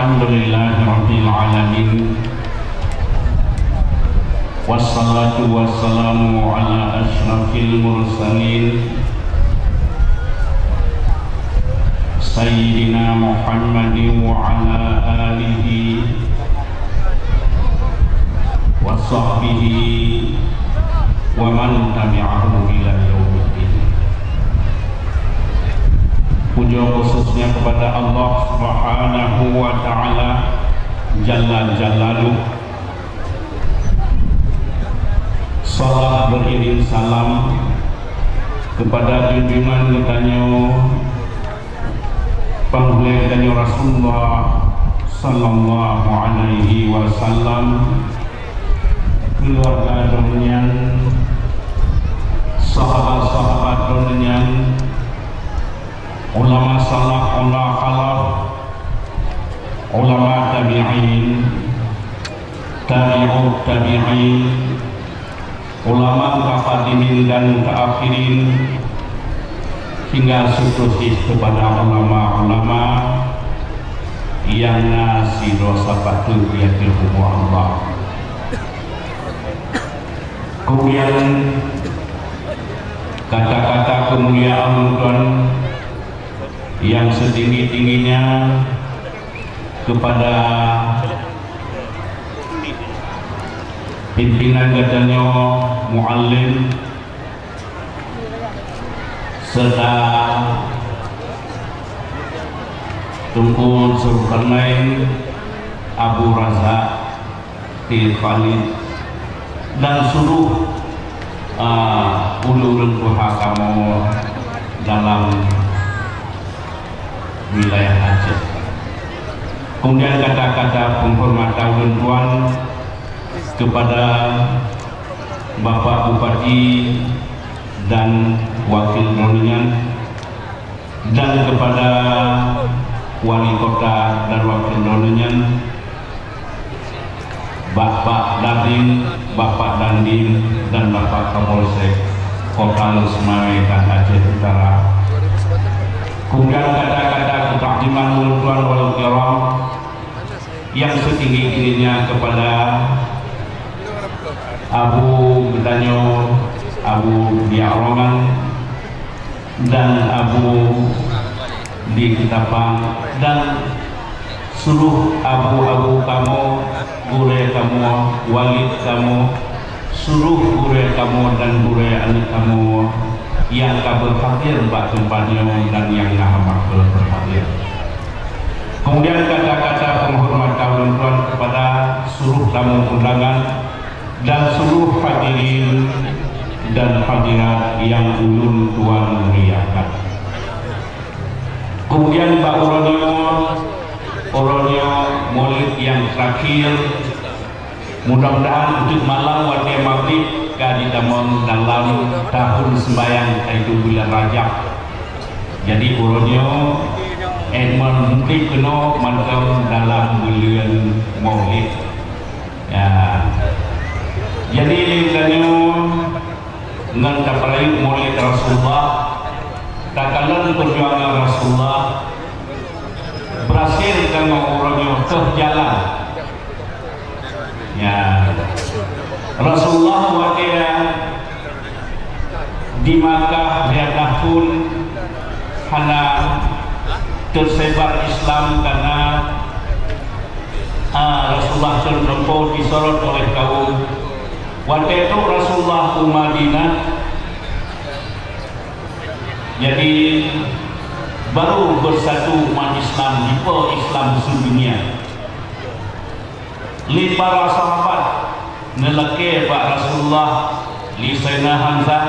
Alhamdulillahirabbil alamin. Wassalatu wassalamu ala asyrafil mursalin Sayyidina Muhammadin wa ala alihi wa sahbihi wa man tabi'ahu ila yaumiddin. Puja khususnya kepada Allah Subhanahu wa ta'ala Jalla Jalaluh. Salat beriring salam kepada junjungan kitanya Panggil kitanya Rasulullah sallallahu alaihi wasallam, keluarga dominian, sahabat-sahabat dominian, ulama salaf, ulama khalaf, ulama tabi'in, tabi'ut tabi'in, ulama kafadimin dan keakhirin, hingga seterusnya kepada ulama-ulama yang nasi dosa patuh yakin hukum Allah. Kemudian kata-kata kemuliaan Tuhan yang setinggi-tingginya kepada pimpinan katanya muallim serta Tunku Zulkarnain, Abu Razak, Khalid dan seluruh ulul tuha kamu dalam wilayah Aceh. Kemudian kata-kata penghormatan Tuan kepada Bapak Bupati dan Wakil Dominian dan kepada Wali Kota dan Wakil Dominian, Bapak Dandim, Bapak Dandim dan Bapak Kapolsek Kota Lusmawe dan Aceh Utara. Kemudian kata-kata ketakdiman Tuan Wal Kiram yang setinggi-tingginya kepada Abu Betanyo, Abu Diaroman dan Abu di Ketapang dan seluruh abu-abu kamu, gure kamu, walid kamu, seluruh gure kamu dan gure anak kamu yang berhadir bak tempatnya dan yang nak berhadir. Kemudian kata-kata penghormatan Tuan kepada seluruh tamu undangan dan seluruh hadirin dan hadirat yang ulun Tuan muliakan. Kemudian Pak Uronyo Maulid yang terakhir, mudah-mudahan untuk malam waktu maghrib kadi damon dalam tahun sembahyang itu bulan Rajab. Jadi Uronyo Edmund mungkin kena mantau dalam bulan Maulid. Ya. Jadi lingkanyo dengan dapat Maulid Rasulullah, takalan perjuangan Rasulullah berhasil dengan Uronyo ke jalan. Ya, Rasulullah wakil di Makkah biarlah pun hanya tersebar Islam karena Rasulullah ternempuh disorot oleh kaum. Waktu itu Rasulullah ke Madinah, jadi baru bersatu umat Islam di Islam sedunia. Li para sahabat nelake Pak Rasulullah li Sayyidina Hamzah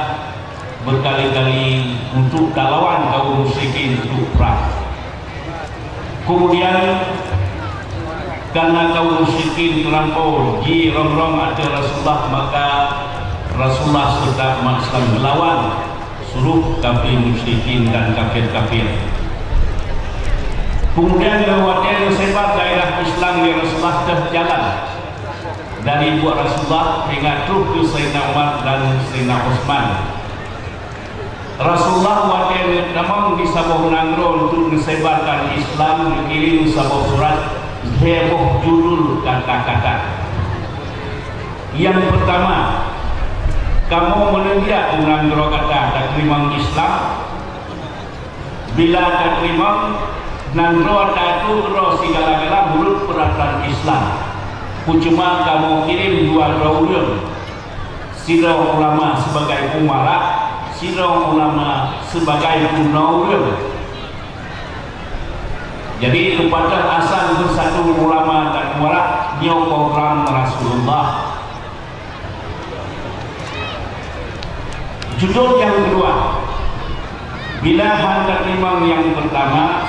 berkali-kali untuk lawan kaum musyrikin untuk perang. Kemudian karena kaum musyrikin terlampau ji rongrong ada Rasulullah, maka Rasulullah serta umat Islam melawan seluruh kafir musyrikin dan kafir-kafir. Kemudian kemudian sebar daerah Islam di Rasulullah terjalan dari buat Rasulullah hingga terus ke Sayyidina Umar dan Sayyidina Utsman. Rasulullah wakil namun di Sabah Nangro untuk menyebarkan Islam, dikirim sabah surat heboh judul kata-kata. Yang pertama, kamu menendia orang kata tak terima Islam. Bila tak terima nandro tu ro segala-gala mulut peraturan Islam. Cuma kamu kirim dua orang, sirah ulama sebagai umara, sirah ulama sebagai punawir. Jadi kepada asal bersatu ulama dan umara dia program Rasulullah. Judul yang kedua, bila hendak imam yang pertama,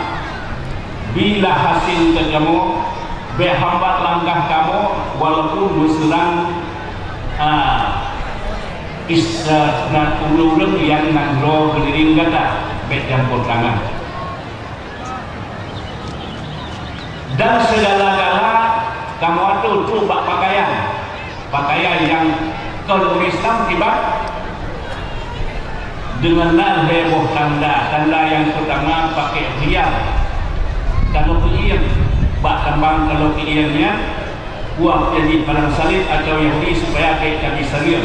bila hasil kamu berhambat langkah kamu walaupun berserang istana ulurung yang nangro berdiri kata bercampur tangan dan segala-gala kamu atur coba pakaian yang kalau Islam tiba dengan heboh tanda yang pertama pakai hias. Kalau kian bak tambang, kalau kiannya buah jadi palang salib atau Yahudi supaya kita bisa lihat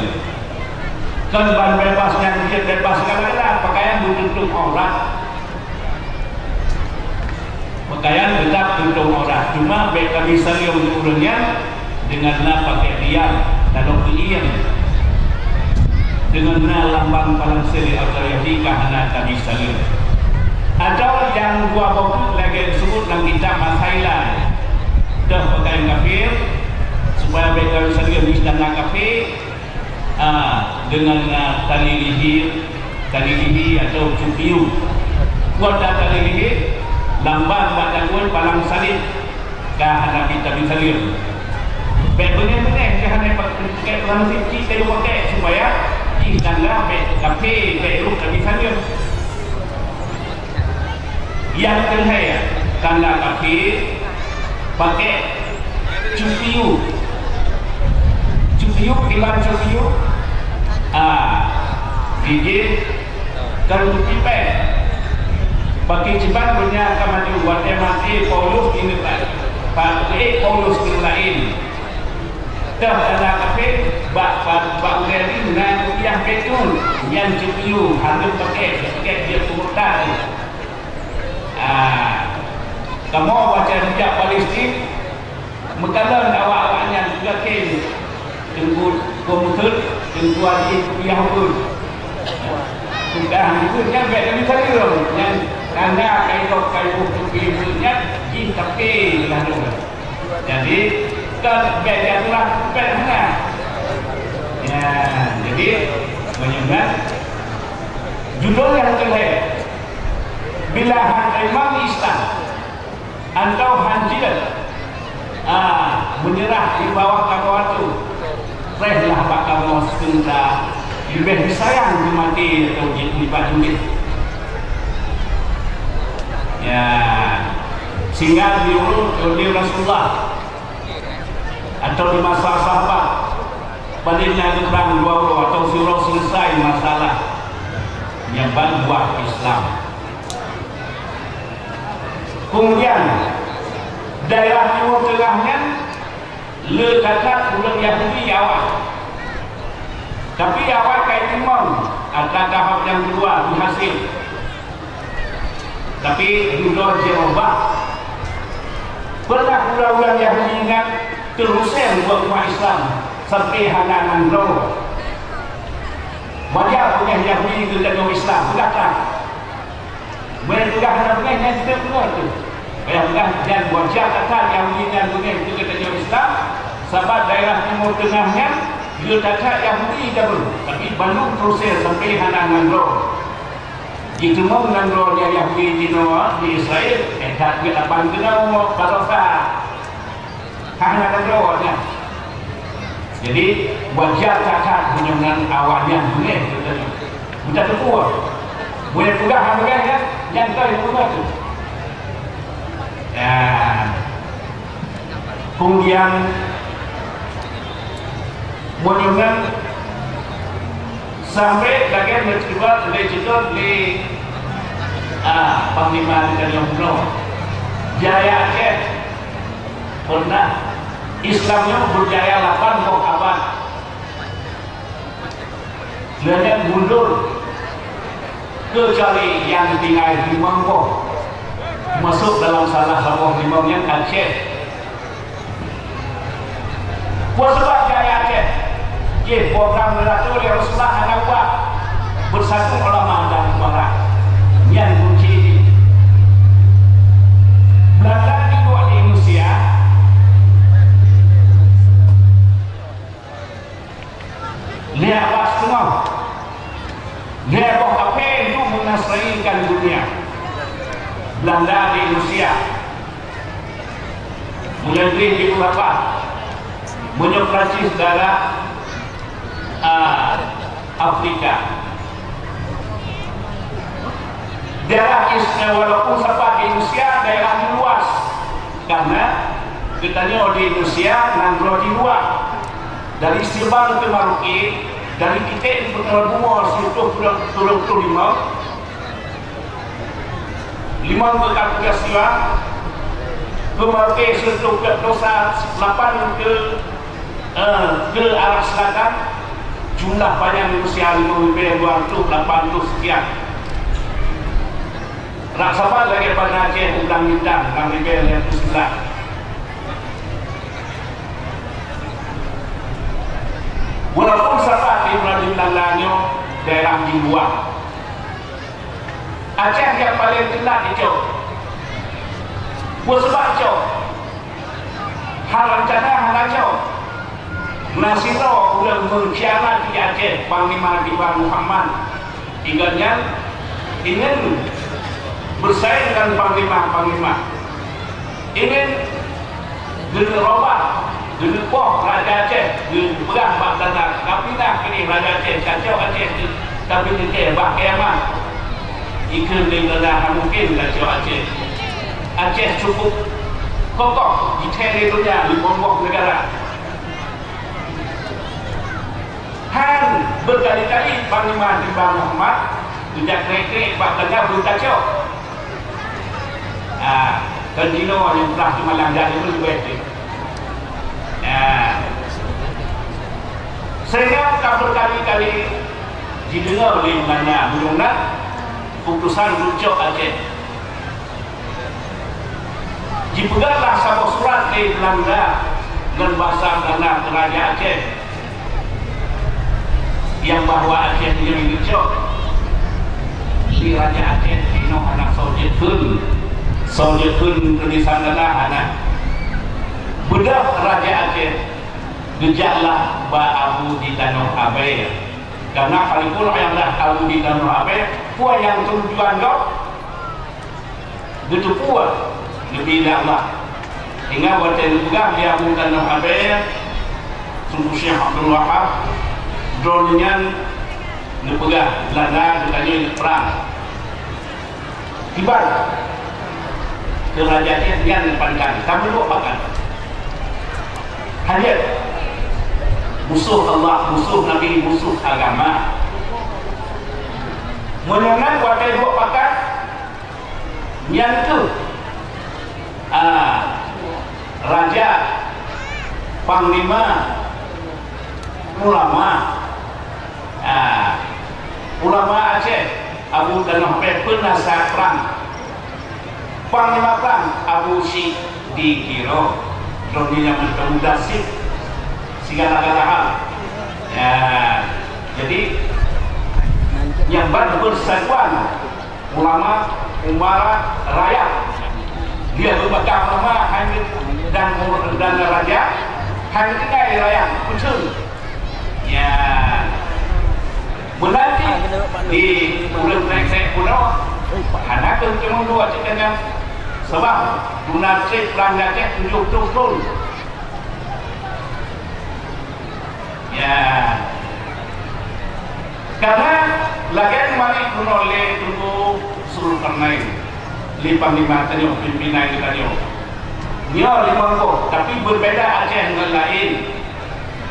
kan ban bebasnya dia bebas segala-gala pakaian tutup aurat, pakaian tetap tutup aurat, cuma kita bisa lihat urangnya denganlah pakai hias. Kalau kian dengan lambang palang salib atau Yahudi kahana tak bisa lihat. Atau yang dua buku lagi disebut dalam kitab Masailah dah pakaian kafir supaya mereka bisa lihat di istana kafir dengan tali lihir atau cupiu kuat tali lihir lambang badan palang salib kahana kita bisa lihat benar-benar kahana pakai palang salib kita pakai supaya istana kafir belum bisa lihat. Yang kedua, tanda kafir pakai cupiu, iman cupiu, gigit, kalau pipet, pakai cepat punya kamaju, wadah mati Paulus ini pakai Paulus lain. Dah tanda kafir, bak dari dengan yang betul, yang cupiu harus pakai dia pemurtad. Kamu baca hijab Palestin mekalan awak-awaknya juga ken tunggu komputer tunggu adik kuliah pun sudah itu yang beda misalnya yang anda kayu tubuhnya jin tapi lah tu jadi kan beda lah beda ya jadi menyebut judul yang kedua bila imam Islam atau hanjilat menyerah di bawah kamu itu rehlah pak kamu sebentar lebih disayang di mati atau di bajungit ya sehingga diurut oleh Rasulullah atau di masa sahabat padanya perang dua atau surau selesai masalah yang buat Islam. Kemudian daerah timur tengahnya letakkan ulang Yahudi awal, tapi awal kayak timur ada tahap yang kedua dihasil, tapi dulu Jerobah pernah ulang Yahudi ingat terusnya buat umat Islam sampai halaman roh banyak punya Yahudi itu dalam Islam berkata mereka hendak mengenai kita benar tu. Bayangkan dan wajah kata yang mengingat mengenai itu kata Islam. Sebab daerah timur tengahnya dia kata Yahudi dah belum. Tapi belum proses sampai halangan roh. Itu mau nangro dia Yahudi di Israel. Tak kita panggil kalau tak halangan rohnya. Jadi wajah kata menyenang awalnya mengenai itu. Bukan terkuat. Boleh pula harga ya, yang kau yang pula tu. Kemudian monumen sampai bagian berkibar legislatif di Panglima Tengah Jaya Aceh pernah Islamnya berjaya 8 abad, dia mundur kecuali yang tinggal di Mangkok masuk dalam salah satu limangnya Aceh. Sebab jaya Aceh, program Beratur yang Rasulullah anak buat bersatu ulama dan barat yang kunci ini. Belanda dibuat di Indonesia, lihat apa semua, lihat apa itu menasraikan dunia. Belanda di Indonesia, menjadi di Eropa, menyokrancis darah Afrika. Daerah Islam walaupun sempat di Indonesia daerah luas, karena katanya di Indonesia nanggro di luar dari Sabang ke Maroke, dari titik Pulau Bunga Pulau 5 ke Katulistiwa ke Maroke sentuh ke Dosa 8 ke arah selatan, jumlah banyak Indonesia 5,280 sekian. Tak sabar lagi pada Aceh Ulang Bintang 6,9. Walaupun sahabat di Ulang Bintang daerah Jimbuang, Aceh yang paling telat itu sebab itu hal rencana hal itu Nasiro sudah mengkhianati Aceh. Panglima Diwan Muhammad tinggalnya ingin bersaing dengan panglima-panglima, ingin dirobah, dirubah Raja Aceh, diperang Baghdad, tapi nak ini Raja Aceh, kacau Aceh, tapi dia bah kiamat. Iklim di negara mungkin kacau Aceh. Aceh cukup kokoh di dunia, di pondok negara. Han berkali-kali Panglima Diwan Muhammad tidak krik-krik Baghdad belum kacau. Kendino yang telah di Malang Jaya itu juga itu. Sehingga berkali-kali didengar oleh mana Belanda putusan rujuk Aceh. Dipeganglah sebuah surat dari Belanda dengan bahasa Belanda ke Raja Aceh yang bahwa Aceh menjadi rujuk di Raja Aceh ini anak Soviet pun tulisan adalah anak bedah Raja Aceh gejaklah Abu di Danau Abe, karena kali pula yang dah Abu di Danau Abe puan yang tujuan kau itu puan lebih dakwah hingga waktu juga dia Abu Danau Abe sungguh Syekh Abdul Wahab drone-nya dipegang Belanda bukannya perang tiba kerajaan yang depankan kamu lupa makan hanya musuh Allah, musuh Nabi, musuh agama menyenang wakil dua pakat yang itu raja panglima ulama Aceh Abu Danau pernah saat perang panglima perang Abu Syekh dikira dunia mudah sih segala-gala hal jadi yang bersatuan ulama umara rakyat dia berbagai ulama dan raja hanya tinggal rakyat betul ya menanti di bulan saya pulau anak tu cuma dua ceritanya sebab munasib Belanda cek tujuh ya karena lagi kemarin menoleh tunggu suruh pernah lipat lima tadi pimpinan kita dia lima kok tapi berbeda Aceh dengan lain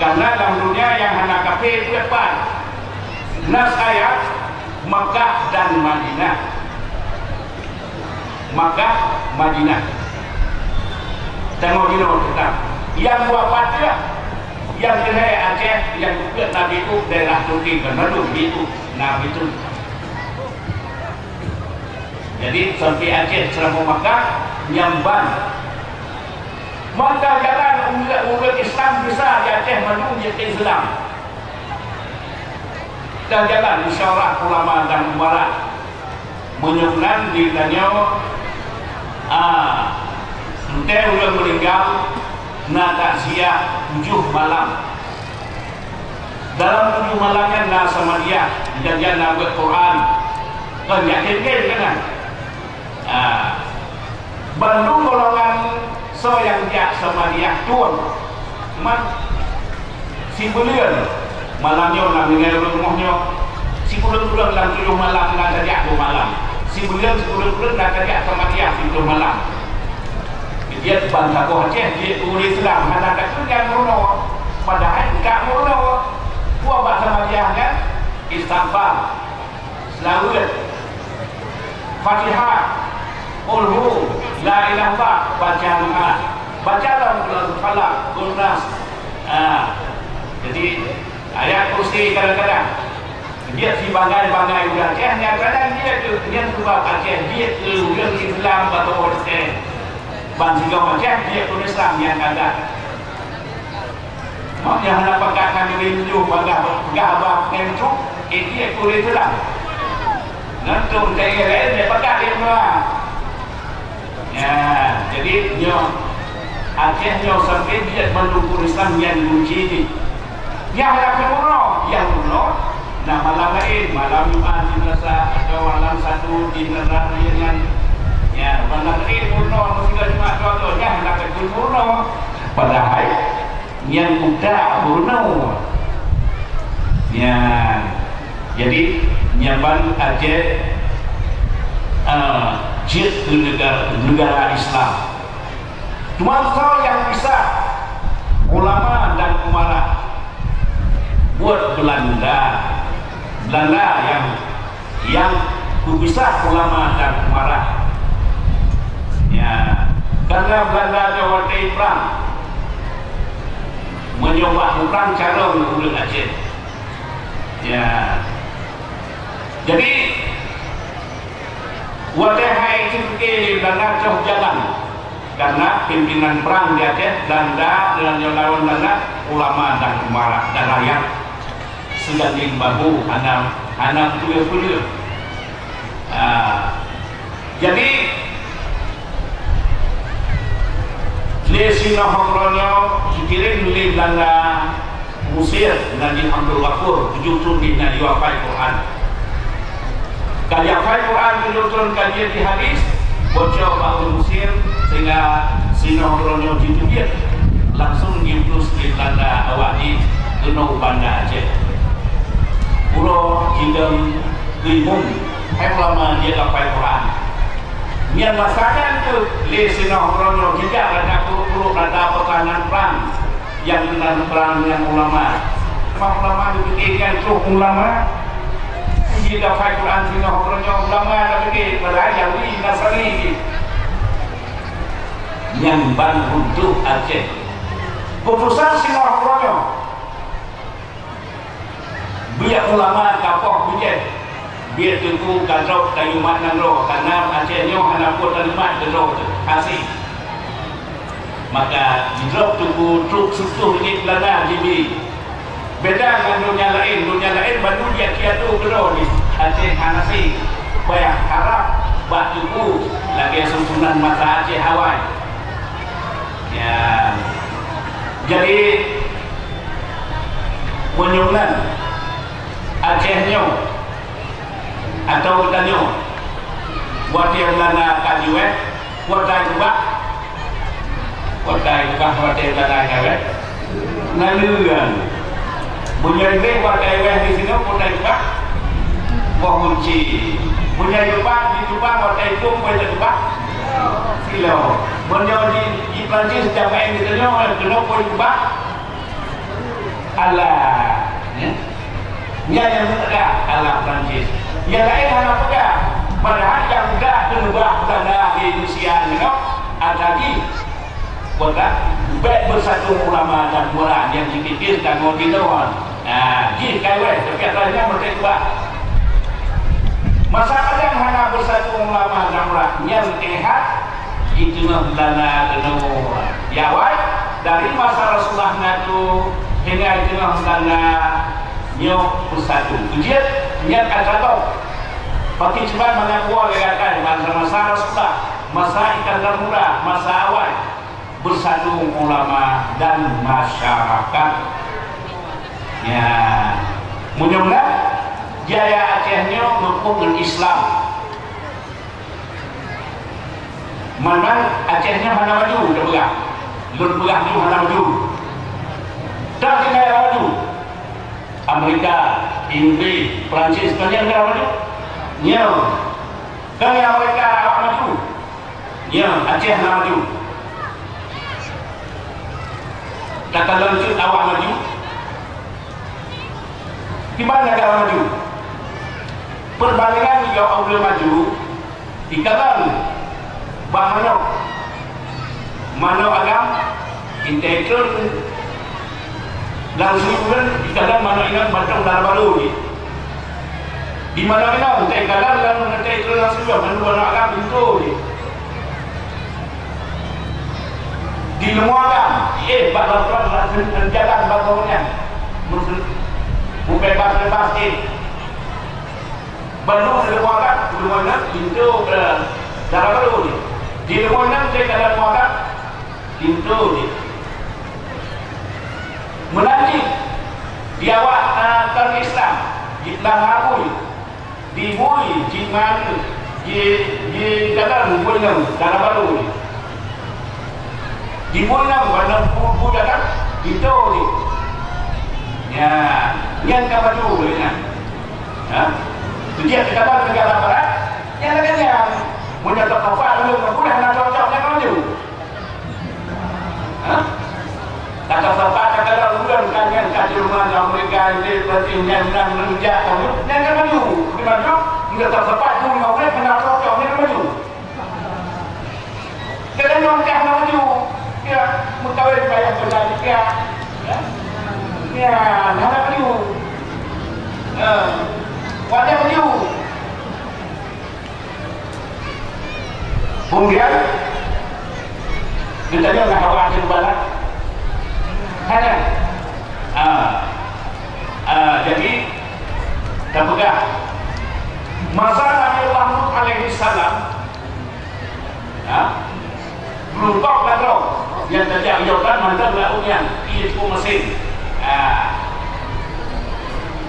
karena dalam dunia yang anak kafe itu depan nas ayat Makkah dan Madinah tengok dino tetap yang buat patria yang kena Aceh yang juga Nabi itu daerah Turki Bandung itu Nabi itu. Jadi sampai Aceh selama Makkah nyamban maka jalan umat Islam bisa di Aceh menuju ke Islam dan jalan musyawarah ulama dan umara menyuguhkan ditanya ente udah meninggal na takziah 7 malam. Dalam 7 malamnya na sama dia janjian na buat Quran kan yakin kan Bandung golongan so yang dia sama dia tuan cuman si bulian malamnya nak mengenai rumahnya si bulan dalam 7 malam nak jadi 2 malam si bulan nak jadi sama dia 7 malam dia bangsa kau Aceh dia ulis Islam mana tak kerja murono padahal enggak murono gua baca sama dia kan istighfar selalu Fatihah Qulhu la ilaha illallah baca doa baca dalam falak Qur'an jadi ayat kursi kadang-kadang dia si bangai-bangai udah Aceh kadang dia sebab Aceh dia ulang Islam atau Aceh bangsa Aceh dia pun Islam yang ada mak yang nak pakaikan rindu bangga gabah ngencu dia pun Islam ngantung daerah dia pakai dia mah ya jadi nyo Aceh nyo sampai dia mendukung Islam yang kunci ini yang ada kuno yang kuno nah malam lain malam Jumat di Nerasa atau malam satu di Nerasa dengan ya malam lain kuno musik Jumat contohnya ada kuno padahal yang muda kuno ya jadi nyaman Aceh jid ke negara Islam cuma kau yang bisa ulama dan umara buat Belanda yang bisa ulama dan umara ya karena Belanda jawabnya perang mencoba perang cara mengulang Aceh ya jadi wadahai itu Belanda jauh jalan karena pimpinan perang di Aceh Belanda dengan yang lawan Belanda ulama dan umara dan rakyat seganding bahu anak kuliah jadi lesina hongronyo dikirim di Belanda Mesir Nabi Abdul Ghafur 7 tahun di Wafai Quran kajian Quran turun kajian di hadis bocor bahwa Mesir sehingga sinokronyo itu dia langsung diutus di Belanda awak di Gunung Banda Aceh pulau Jidem Limung lama dia kapai Quran yang masanya itu li sinokronyo tidak ada perlu ada pertahanan perang yang dengan perang yang ulama dipikirkan itu ulama jika Quran sehingga hukumnya ulama ada begini pada Yahudi Nasrani yang ban untuk Aceh putusan sehingga hukumnya biar ulama kapok biar tunggu kacau kayu makna roh karena Acehnya anak pun terima roh kasih maka drop tunggu truk susuh ini Belanda jadi beda dengan dunia lain baru dia kiatu bro ni Aceh Hanasi banyak harap batuku lagi susunan mata Aceh Hawaii ya jadi menyunan Acehnya atau tanyo buat yang lana kajuwe wadai kubah wadai lana kajuwe naluan punya ini wadai weh di sini wadai kubah wah kunci punya kubah di kubah wadai itu punya kubah silo punya di Prancis setiap main di sini kena punya kubah Allah yang muda Allah Prancis yang lain anak muda padahal yang muda negara Belanda di Indonesia ada di Wala baik bersatu ulama dan murah yang dipikirkan ngodinuan. Ji kaiwai tapi adanya mereka masyarakat hanya bersatu ulama dan murah yang tehat itu dana denu yawai dari masa Rasulullah ngatu hingga itu dana nyo bersatu. Ujian niat kata bagi cuman mengaku legakan masa Rasulullah, masa Iskandar Muda, masa awal bersatu ulama dan masyarakat. Ya, mudah-mudahan jaya Acehnya mengkung Islam. Mana Acehnya mana maju, dah berah. Lun berah ni mana maju. Tak kena maju. Amerika, Inggris, Perancis, kalian kena maju. Ya, kaya Amerika awak maju. Ya, Aceh nak maju. Kata lanjut awak maju. Di mana awak maju? Perbandingan jika awak boleh maju, dikatakan bahawa mana agam intelektual dan seluruh dikatakan mana ingat batang darah baru ni. Di mana-mana untuk kalah dan intelektual dan seluruh mana agam itu ni. Di semua agam, batal jalan batalnya, bebas ini. Bandung semua agam, semuanya itu darah baru ni. Di semuanya untuk kalah semua agam itu ni. Menanti di awak tanah Islam, di Langabui, di Bui, di Manu, di Dalam Bunang, darah baru ni. Di Bunang, Bunang Bunang, itu ni. Ya, yang kapan dulu ni? Dia kata negara barat, yang lainnya menyatakan kapal belum boleh nak cocok yang maju. Kata bapak kalau bulan kalian kat rumah yang mereka ini berarti yang menunjuk kamu, yang kan maju, di maju, kita bapak tu mau boleh nak cocok yang maju. Kalau orang yang maju, ya mutawai bayar berlari ya, ya, nak maju, wajah maju. Kemudian kita ni nak awak balat. Ada. Jadi kita pegang masa Nabi Muhammad alaihi salam belum kau lalu yang terjadi Yordan mantan lautnya itu mesin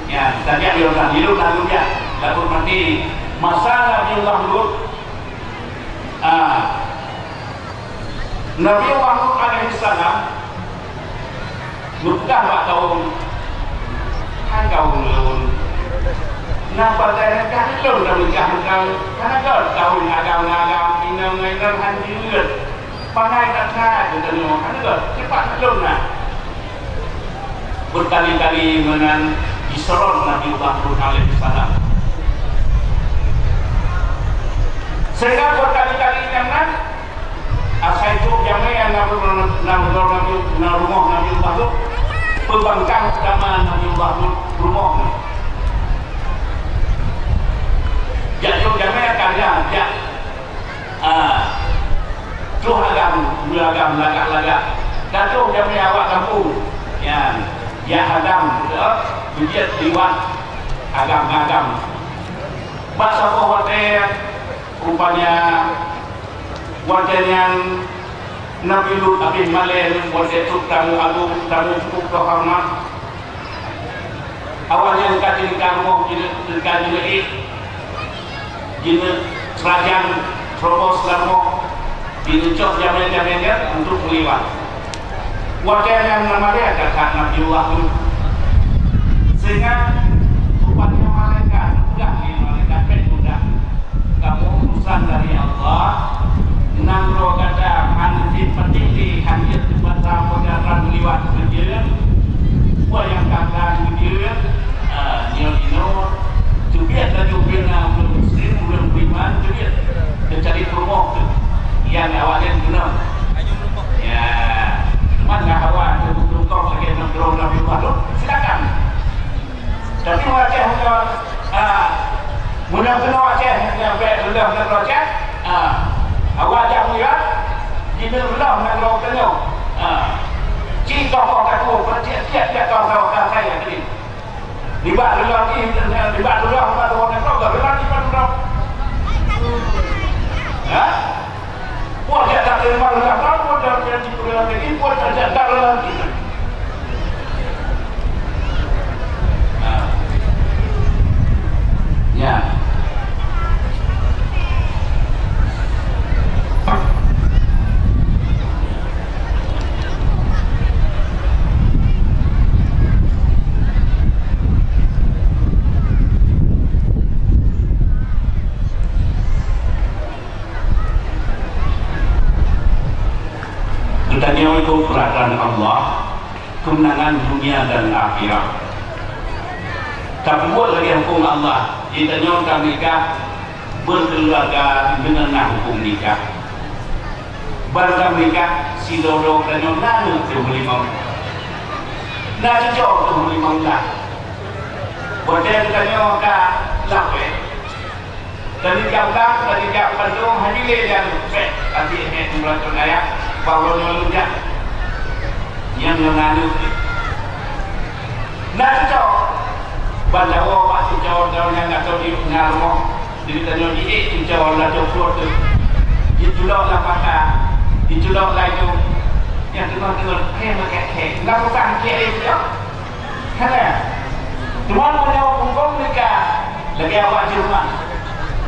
ya terjadi Yordan hidup lalunya lalu mati masa Nabi Muhammad Nabi Muhammad alaihi salam bukan pak tahun kan kau lun nampak dari kan lun dah nikah kau karena kau tahun agam inang hanjir pandai tak sah kita ni kan kau cepat lun lah berkali-kali dengan disorot Nabi Muhammad alaihi salam sehingga berkali-kali jangan asal itu jamai yang nama rumah Nabi Muhammad pembangkang zaman Nabi Muhammad rumah jatuh jamai akan ya tuh agam lagak jatuh jamai awak kampung ya agam ujian liwat agam bahasa hotel rupanya wajah yang Nabi Lut Abin Malay wajah itu tamu agung tamu cukup terhormat awalnya kajian kamu kajian ini jenis kerajaan terobos lama diucap jaman-jamannya untuk meliwat wajah yang namanya kata Nabi Lut sehingga rupanya malaikat mudah kamu urusan dari Allah nangro kata hanjit petiti hanjit batang modern liwat kerja yang kata kerja nyo cubiat dan jubirna belum muslim belum beriman cubiat mencari promo yang awalnya guna ya je yang baik rendah dan rojak. Awak jangan lihat di dalam nak rojak tengok. Jika kau takut bertiap-tiap dia kau saya tadi. Libat rendah ni, libat rendah pada orang kau rendah ni rendah. Buat dia tak terima rendah kau, buat dia jadi rendah lagi, buat dia tak rendah lagi. Ya. Kita itu perhatian Allah, kemenangan dunia dan akhirat. Tak buat lagi hukum Allah. Kita nyonkan nikah berkeluarga dengan hukum nikah. Barang nikah si dodo dan nyonkan tu boleh mau. Nak cocok tu boleh mau lah. Buat kita nyonkan lape. Dan nikah bandung haji le yang pet tadi melancong ayat bawa nyonkan yang nyonkan tu. Nak cocok Bandawa waktu jawab yang nak tahu di ngarmo di tanya di jawab lah jawab tu ditulak lah pakar ditulak lah itu yang tengok hei nak bukan kiri itu kan tuan punya hukum mereka lagi awak di rumah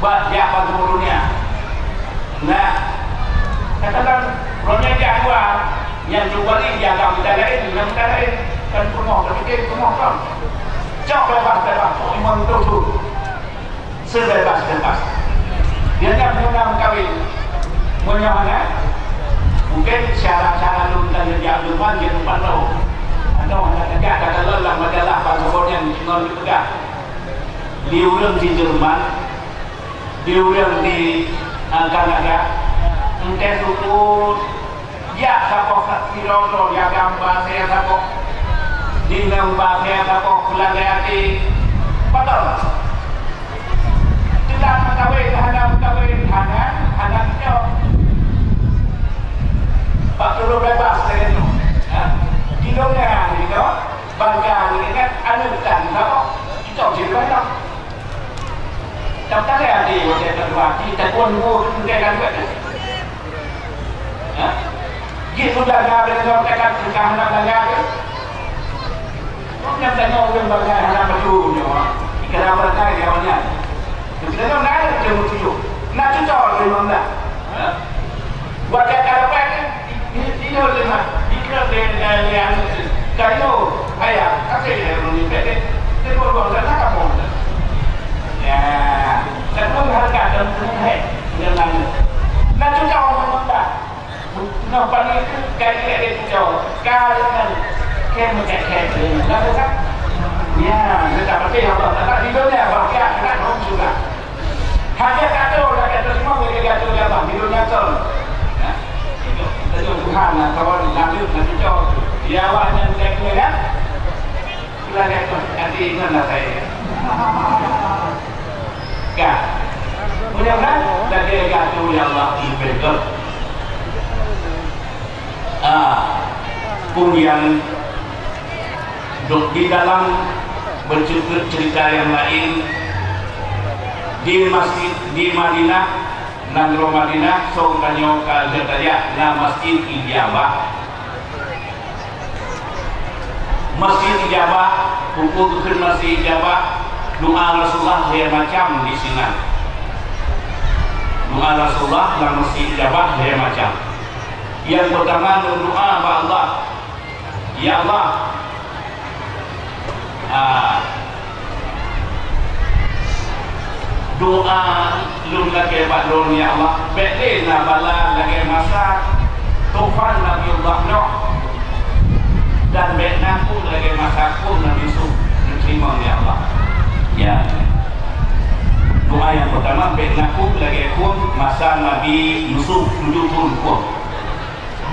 buat dia apa turunnya nah katakan ronya jawa yang jual ini yang kami lain yang kita lain kan rumah tapi rumah kan jauh bebas, memang betul sebebas. Dia tak pernah kawin, mana? Mungkin syarat-syarat lu kita jadi abduman dia tempat lo. Atau ada tegak kata lelah majalah passport yang non dipegang. Diulang di Jerman, diulang di Kanada. Mungkin ukur ya siapa kilo ya gambar saya siapa di nambah saya siapa pulang dari betul tidak mengkawin hanya jauh Pak Turu bebas dari itu hidupnya itu bangga ini kan ada bukan siapa itu cerita dong tak ada di hotel kedua kita pun kita kan buat gitu dah ada orang tekan kita nak belajar yang tanya orang bangga hanya berdua ni orang ikan berkai dia banyak kita tak nak dia muncul nak cocok dia mana buat dia kalau pakai ini oleh mana dia yang kayu ayah kasih dia ni pede dia boleh nak kamu ya dan pun harga dan tunai dia nak cocok mana nampak ni kayak dia cocok kan macam ni, lalu kan? Ya, kita pergi apa? Tak hidupnya bahagia, tak dong juga. Hanya kata orang kata semua mereka kata apa? Hidupnya tu, itu Tuhan lah. Kalau lanjut nanti jauh, dia awalnya tidak kan? Kita lihat nanti ingatlah saya. Kan? Mudah-mudahan dari kata ya Allah ibadah. Kemudian di dalam cerita yang lain di masjid di Madinah Nagro Madinah song kanyo kajataya na masjid ijabah hukum ke masjid ijabah doa Rasulullah dia macam di sini doa Rasulullah dalam masjid ijabah dia macam yang pertama doa kepada Allah ya Allah doa lum lagi badron ya Allah bete na bala lagi masa tufan Nabi Allah Nuh dan betna pun lagi masa pun Nabi Yusuf diterima ya Allah ya doa yang pertama betna pun lagi pun masa Nabi Yusuf tujuh pun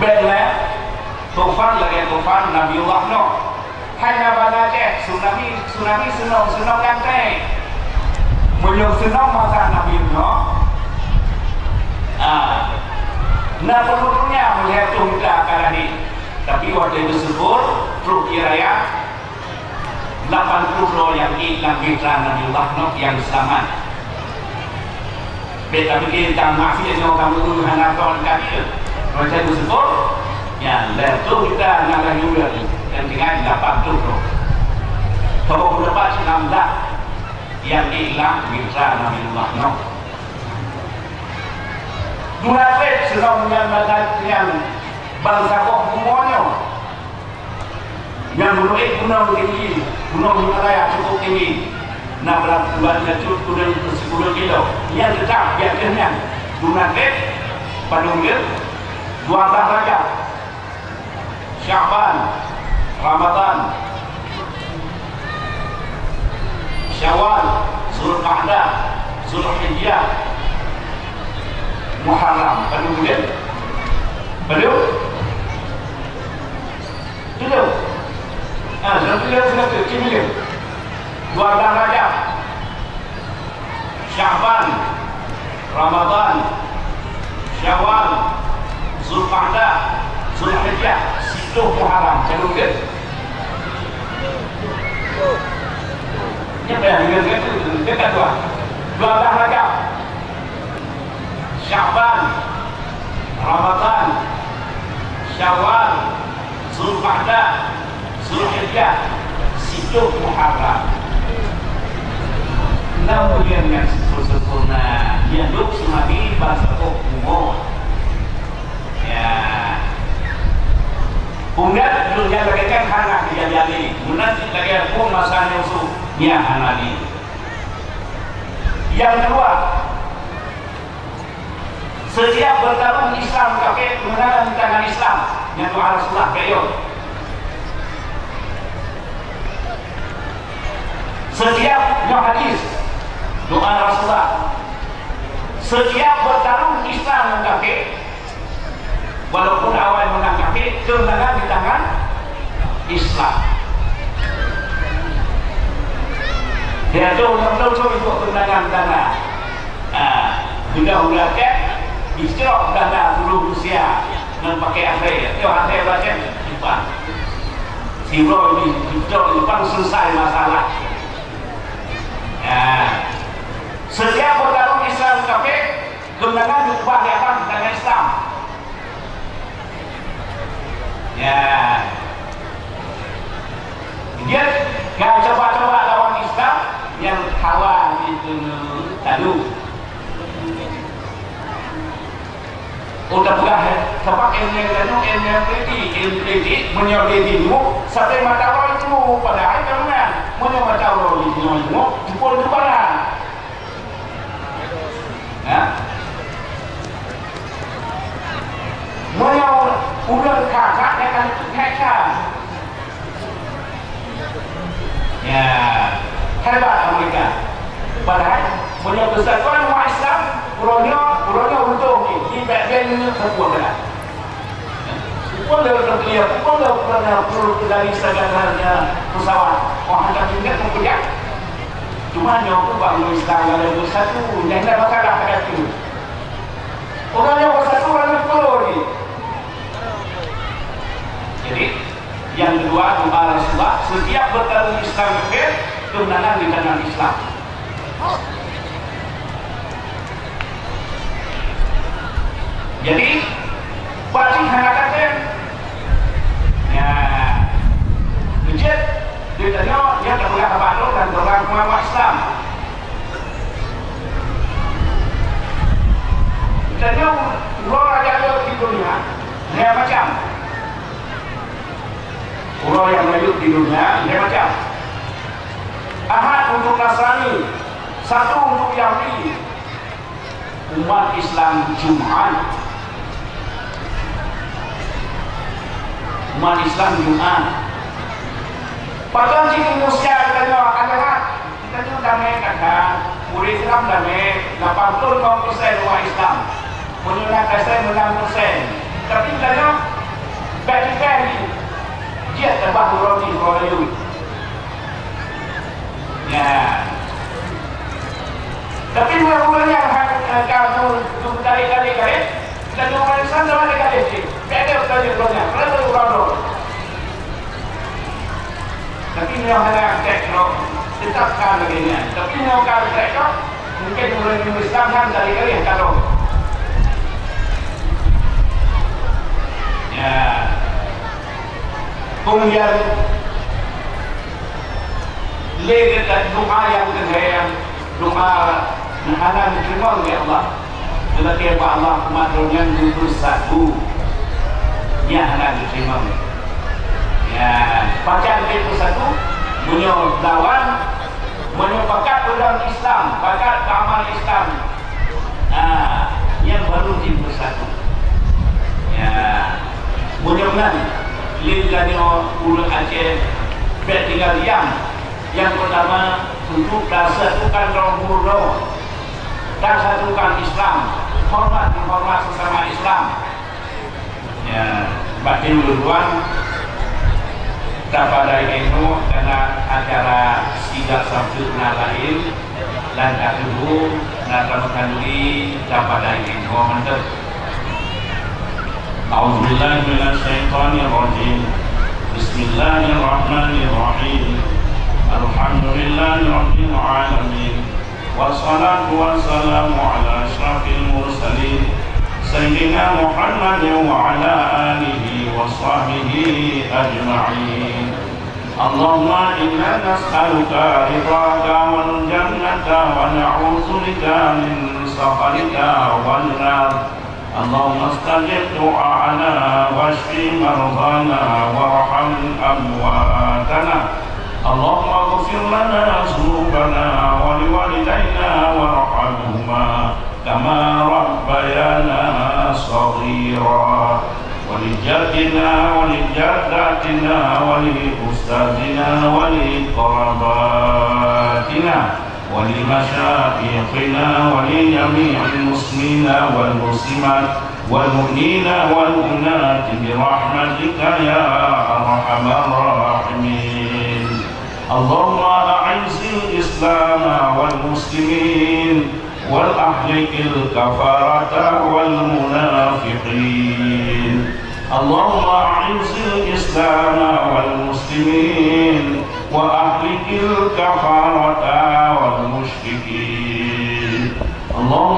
betna tufan lagi tufan Nabi Allah Nuh hanya pada je tsunami senang gantai Mulia senang masa Nabi no. Nah perlunya melihat kita akan ini. Tapi waktu itu sebut perlu kiraya 80 roh yang hilang mitra Nabi Allah no yang selamat. Beta bikin masih no kamu dulu hanaton kaki. Waktu itu sebut ya lepas kita nak juga yang dengan 80 roh. Kalau dapat 16 yang hilang mitra Nabi Allah no. Munafik sedang menyamakan yang bangsa kok semuanya yang menurut gunung tinggi, gunung Himalaya cukup tinggi, 600 cukup 10 kilo. Yang tetap biasanya munafik Padunggil 12 Rajab, Syaban, Ramadan, Syawal, Zulqa'dah, Zulhijjah, Muharram. Padunggil belum? Belum? Sudah kecil. 12 Rajab, Syaban, Ramadan, Syawal, Zulqa'dah, Zulhijjah, itu Muharram. Belum ke? Siapa yang ingat itu? Dekat dua. 12 Rajab, Syaban, Ramadan, Syawal, Zulqa'dah, Zulhijjah, situ Muharram. 6 bulan yang sempurna. Dia duduk semadi bahasa umur. Ya. Kemudian dunia lagi kan hana kejadian. Kemudian lagi pun masanya usul dia hanali. Yang kedua, setiap bertarung Islam kakek kemenangan di tangan Islam yang doa Rasulullah beliau. Setiap hadis doa Rasulullah. Setiap bertarung Islam kakek, walaupun awal menang kakek, kemenangan di tangan Islam. Dia tu untuk kemenangan tanah. Mudah-mudahan istirahat dana dulu Rusia dan pakai akhir. Itu akhir baca Jepang. Siro ini Jepang selesai masalah. Ya. Setiap bertarung Islam kafir kemenangan diubah di atas dengan Islam. Ya. Dia nggak coba-coba lawan Islam yang hawa itu tadu. Udah bukan sebab MDT menyebut dirimu sampai mata orang itu pada hari kemudian menyebut orang itu jempol di mana? Menyebut udah kakak akan kakak. Ya hebat mereka. Padahal menyebut besar orang umat Islam Puronya untung di bagian ini terbuat. Pun dah terkeliar, pun dah pernah perlu dari segalanya pesawat. Orang tak ingat mempunyai. Cuma yang tu bangun Islam ada bersatu, yang dah masalah pada itu. Orang yang bersatu orang perlu ni. Jadi yang kedua doa Rasulullah, setiap bertarung Islam kafir kemenangan di tangan Islam. Jadi wajib hanakakan ya kejut dia tanya dia tak boleh apa dan orang Muhammad Islam tanya orang raja di dunia dia macam orang yang hidup di dunia dia macam Ahad untuk Nasrani, satu untuk Yahudi, umat Islam Jumat. Umat Islam Jumat. Padahal jika manusia kita adalah kita tu damai kata, murid Islam damai 85% umat Islam, menunaikan 6%. Tapi kita bagi-bagi dia terbang roti kalau Ya. Tapi mula-mulanya kamu kali-kali dan orang Islam dah ada kali sih. Beda saja punya. Kenapa orang? Tapi ni orang tekno tetapkan begini. Tapi ni orang tekno mungkin orang Islam kan kali-kali kalau ya kemudian lagi doa yang kedua doa anak diterima oleh Allah. Tetapi Allah maknanya itu satu yang anak diterima. Ya, pakai itu satu punya lawan, punya pakat dalam Islam, pakat amal Islam. Yang baru itu satu. Ya, mudah-mudahan lihatnya ulang Aceh tinggal yang pertama untuk satukan roh dan satukan Islam, hormat sesama Islam. Ya, batin duluan kepada itu karena acara sidang sabtu lain dan kedua narakan diri kepada itu mantap. A'udzubillahi minasyaitonirrajim. Bismillahirrahmanirrahim. Alhamdulillahirabbil alamin. Wassalatu wassalamu ala asyrafil mursalin sayyidina Muhammadin wa ala alihi wa sahbihi ajma'in. Allahumma inna nas'aluka ridhaka wal jannata wa na'udzubika min sakhatika wan nar. Allahumma astajib du'ana washfi mardana warham amwatana. Allahumma ighfir lana dhunubana wa liwalidayna warhamhuma kama rabbayana shaghira. ولجدنا ولجداتنا ولأستاذنا ولقراباتنا ولمشايخنا ولجميع المسلمين والمسلمات والمؤمنين والمؤمنات برحمتك يا أرحم الراحمين. اللهم أعز الإسلام والمسلمين والأحلق الكفرة والمنافقين. اللهم أعز الإسلام والمسلمين وأحلق الكفرة والمشركين. اللهم